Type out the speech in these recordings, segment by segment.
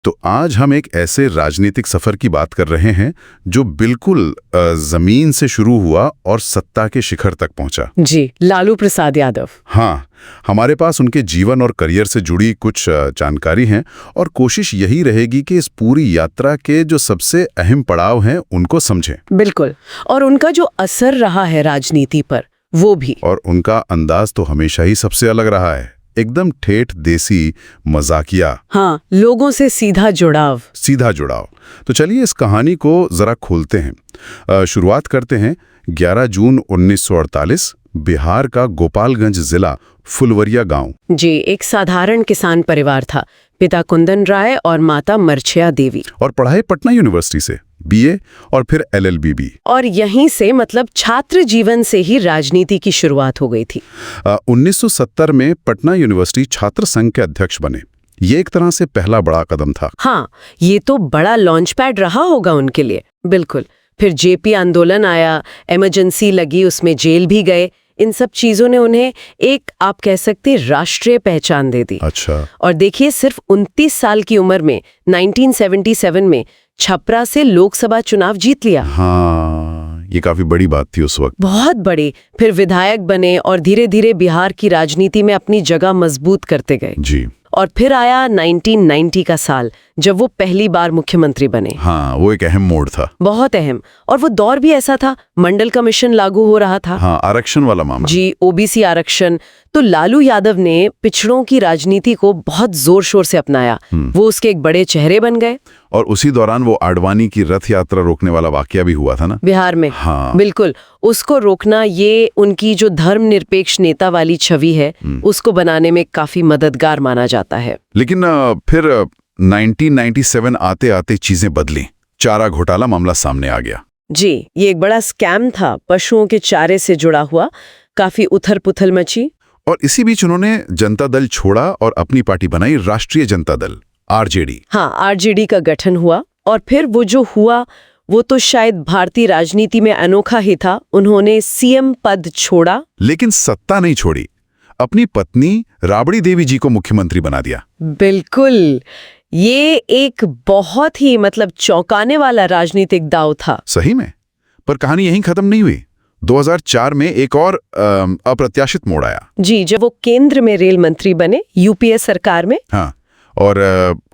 तो आज हम एक ऐसे राजनीतिक सफर की बात कर रहे हैं जो बिल्कुल जमीन से शुरू हुआ और सत्ता के शिखर तक पहुंचा। जी, लालू प्रसाद यादव। हाँ, हमारे पास उनके जीवन और करियर से जुड़ी कुछ जानकारी हैं और कोशिश यही रहेगी कि इस पूरी यात्रा के जो सबसे अहम पड़ाव हैं उनको समझें। बिल्कुल, और उनका जो असर रहा है राजनीति पर वो भी। और उनका अंदाज तो हमेशा ही सबसे अलग रहा है, एकदम ठेठ देसी मजाकिया। हाँ, लोगों से सीधा जुड़ाव। तो चलिए इस कहानी को जरा खोलते हैं। शुरुआत करते हैं 11 जून 1948, बिहार का गोपालगंज जिला फुलवरिया गांव। जी, एक साधारण किसान परिवार था। पिता कुंदन राय और माता मर्छिया देवी। और पढ़ाई पटना यूनिवर्सिटी से बीए और फिर एलएलबी भी। और यहीं से मतलब छात्र जीवन से ही राजनीति की शुरुआत हो गई थी। 1970 में पटना यूनिवर्सिटी छात्र संघ के अध्यक्ष बने। ये एक तरह से पहला बड़ा कदम था। हाँ, ये तो बड़ा लॉन्च पैड रहा होगा उनके लिए। बिल्कुल। फिर जेपी आंदोलन आया, इमरजेंसी लगी, उसमें जेल भी गए। इन सब चीजों ने उन्हें एक, आप कह सकते, राष्ट्रीय पहचान दे दी। अच्छा। और देखिए, सिर्फ 29 साल की उम्र में 1977 में छपरा से लोकसभा चुनाव जीत लिया। हाँ, ये काफी बड़ी बात थी उस वक्त। बहुत बड़ी। फिर विधायक बने और धीरे धीरे बिहार की राजनीति में अपनी जगह मजबूत करते गए। जी। और फिर आया 1990 का साल, जब वो पहली बार मुख्यमंत्री बने। हाँ, वो एक अहम मोड़ था। बहुत अहम। और वो दौर भी ऐसा था, मंडल कमीशन लागू हो रहा था। हाँ, आरक्षण वाला मामला। जी, ओबीसी आरक्षण। तो लालू यादव ने पिछड़ों की राजनीति को बहुत जोर शोर से अपनाया। वो उसके एक बड़े चेहरे बन गए। और उसी दौरान वो आडवाणी की रथ यात्रा रोकने वाला वाकया भी हुआ था ना बिहार में। हाँ। बिल्कुल, उसको रोकना, ये उनकी जो धर्मनिरपेक्ष नेता वाली छवि है उसको बनाने में काफी मददगार माना जाता है। लेकिन फिर 1997 आते आते चीजें बदली। चारा घोटाला मामला सामने आ गया। जी, ये एक बड़ा स्कैम था, पशुओं के चारे से जुड़ा हुआ। काफी उथल पुथल मची। और इसी बीच उन्होंने जनता दल छोड़ा और अपनी पार्टी बनाई, राष्ट्रीय जनता दल, आरजेडी। हाँ, आरजेडी का गठन हुआ। और फिर वो जो हुआ वो तो शायद भारतीय राजनीति में अनोखा ही था। उन्होंने सीएम पद छोड़ा, लेकिन सत्ता नहीं छोड़ी। अपनी पत्नी राबड़ी देवी जी को मुख्यमंत्री बना दिया। बिल्कुल, ये एक बहुत ही मतलब चौंकाने वाला राजनीतिक दांव था। सही में। पर कहानी यहीं खत्म नहीं हुई। 2004 में एक और अप्रत्याशित मोड़ आया। जी, जब वो केंद्र में रेल मंत्री बने, यूपीए सरकार में। हाँ, और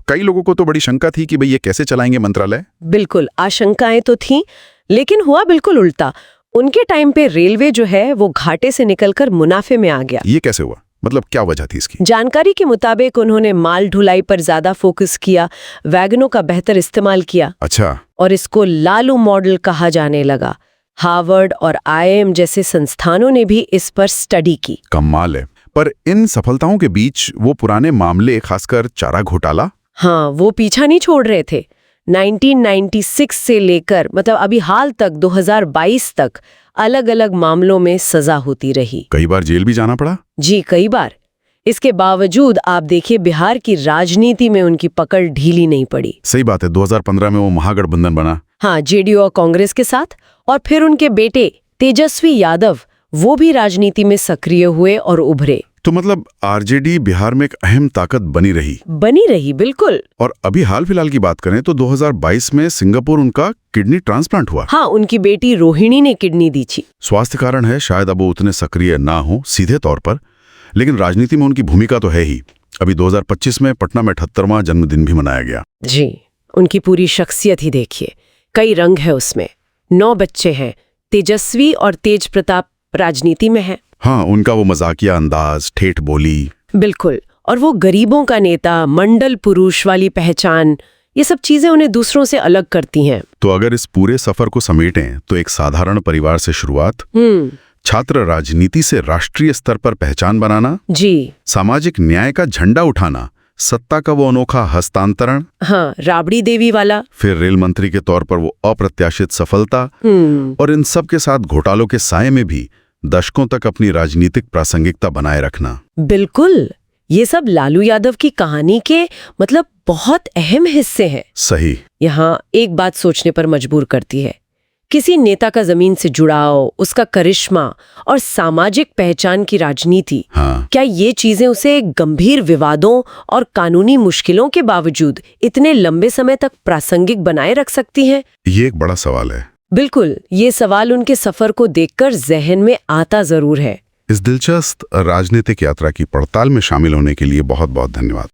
कई लोगों को तो बड़ी शंका थी कि भाई ये कैसे चलाएंगे मंत्रालय। बिल्कुल, आशंकाएं तो थीं, लेकिन हुआ बिल्कुल उल्टा। उनके टाइम पे रेलवे जो है वो घाटे से निकलकर मुनाफे में आ गया। ये कैसे हुआ? मतलब क्या वजह थी इसकी? जानकारी के मुताबिक उन्होंने माल ढुलाई पर ज्यादा फोकस किया, वैगनों का बेहतर इस्तेमाल किया। अच्छा। और इसको लालू मॉडल कहा जाने लगा। हार्वर्ड और आईआईएम जैसे संस्थानों ने भी इस पर स्टडी की। कमाल है। पर इन सफलताओं के बीच वो पुराने मामले, खासकर चारा घोटाला, हाँ, वो पीछा नहीं छोड़ रहे थे। 1996 से लेकर मतलब अभी हाल तक 2022 तक अलग अलग मामलों में सजा होती रही। कई बार जेल भी जाना पड़ा। जी, कई बार। इसके बावजूद आप देखिए, बिहार की राजनीति में उनकी पकड़ ढीली नहीं पड़ी। सही बात है। 2015 में वो महागठबंधन बना। हाँ, जेडीयू और कांग्रेस के साथ। और फिर उनके बेटे तेजस्वी यादव, वो भी राजनीति में सक्रिय हुए और उभरे। तो मतलब आरजेडी बिहार में एक अहम ताकत बनी रही। बिल्कुल। और अभी हाल फिलहाल की बात करें तो 2022 में सिंगापुर उनका किडनी ट्रांसप्लांट हुआ। हाँ, उनकी बेटी रोहिणी ने किडनी दी थी। स्वास्थ्य कारण है, शायद अब वो उतने सक्रिय ना हो सीधे तौर पर, लेकिन राजनीति में उनकी भूमिका तो है ही। अभी 2025 में पटना में 78वां जन्मदिन भी मनाया गया। जी, उनकी पूरी शख्सियत ही देखिए, कई रंग है उसमें। 9 बच्चे हैं। तेजस्वी और तेज प्रताप राजनीति में है। हाँ, उनका वो मजाकिया अंदाज, ठेठ बोली। बिल्कुल। और वो गरीबों का नेता, मंडल पुरुष वाली पहचान, ये सब चीजें उन्हें दूसरों से अलग करती हैं। तो अगर इस पूरे सफर को समेटें तो एक साधारण परिवार से शुरुआत, छात्र राजनीति से राष्ट्रीय स्तर पर पहचान बनाना, जी, सामाजिक न्याय का झंडा उठाना, सत्ता का वो अनोखा हस्तांतरण, हाँ, राबड़ी देवी वाला, फिर रेल मंत्री के तौर पर वो अप्रत्याशित सफलता, और इन सब के साथ घोटालों के साये में भी दशकों तक अपनी राजनीतिक प्रासंगिकता बनाए रखना। बिल्कुल, ये सब लालू यादव की कहानी के मतलब बहुत अहम हिस्से हैं। सही। यहाँ एक बात सोचने पर मजबूर करती है किसी नेता का जमीन से जुड़ाव, उसका करिश्मा और सामाजिक पहचान की राजनीति, हाँ। क्या ये चीजें उसे गंभीर विवादों और कानूनी मुश्किलों के बावजूद इतने लंबे समय तक प्रासंगिक बनाए रख सकती हैं? ये एक बड़ा सवाल है। बिल्कुल, ये सवाल उनके सफर को देखकर जहन में आता जरूर है। इस दिलचस्प राजनीतिक यात्रा की पड़ताल में शामिल होने के लिए बहुत बहुत धन्यवाद।